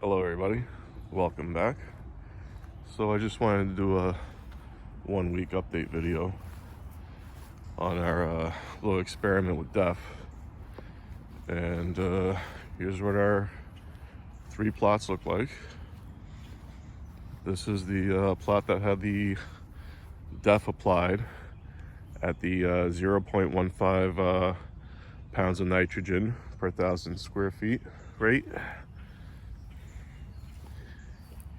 Hello everybody, welcome back. So I just wanted to do a 1 week update video on our little experiment with DEF. And here's what our 3 plots look like. This is the plot that had the DEF applied at the 0.15 pounds of nitrogen per 1,000 square feet rate.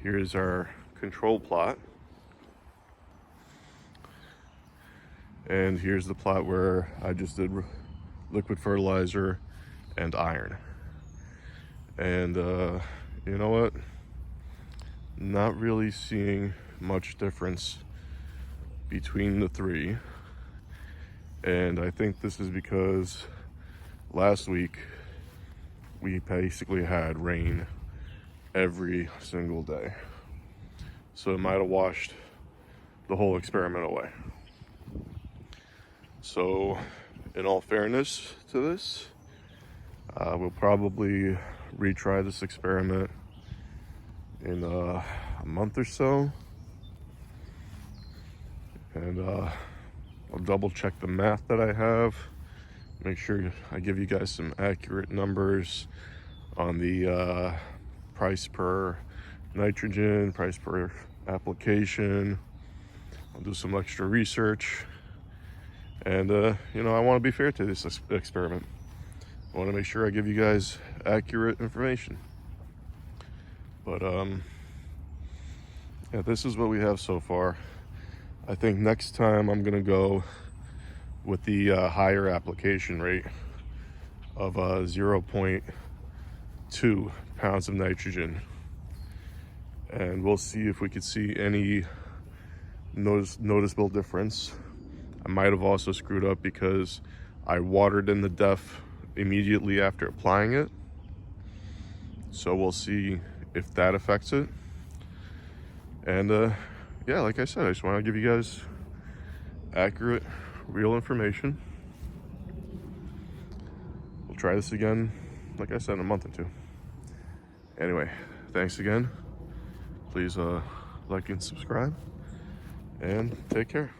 Here's our control plot. And here's the plot where I just did liquid fertilizer and iron. And you know what? Not really seeing much difference between the 3. And I think this is because last week we basically had rain every single day. So it might have washed the whole experiment away. So in all fairness to this, we'll probably retry this experiment in a month or so. And I'll double check the math that I have, make sure I give you guys some accurate numbers on the price per nitrogen, price per application. I'll do some extra research. And you know, I want to be fair to this experiment. I want to make sure I give you guys accurate information. But yeah, this is what we have so far. I think next time I'm gonna go with the higher application rate of 0.2 pounds of nitrogen, and we'll see if we could see any noticeable difference. I might have also screwed up because I watered in the DEF immediately after applying it, so we'll see if that affects it. And yeah, like I said, I just want to give you guys accurate, real information. We'll try this again, like I said, in a month or 2. Anyway, thanks again. Please like and subscribe, and take care.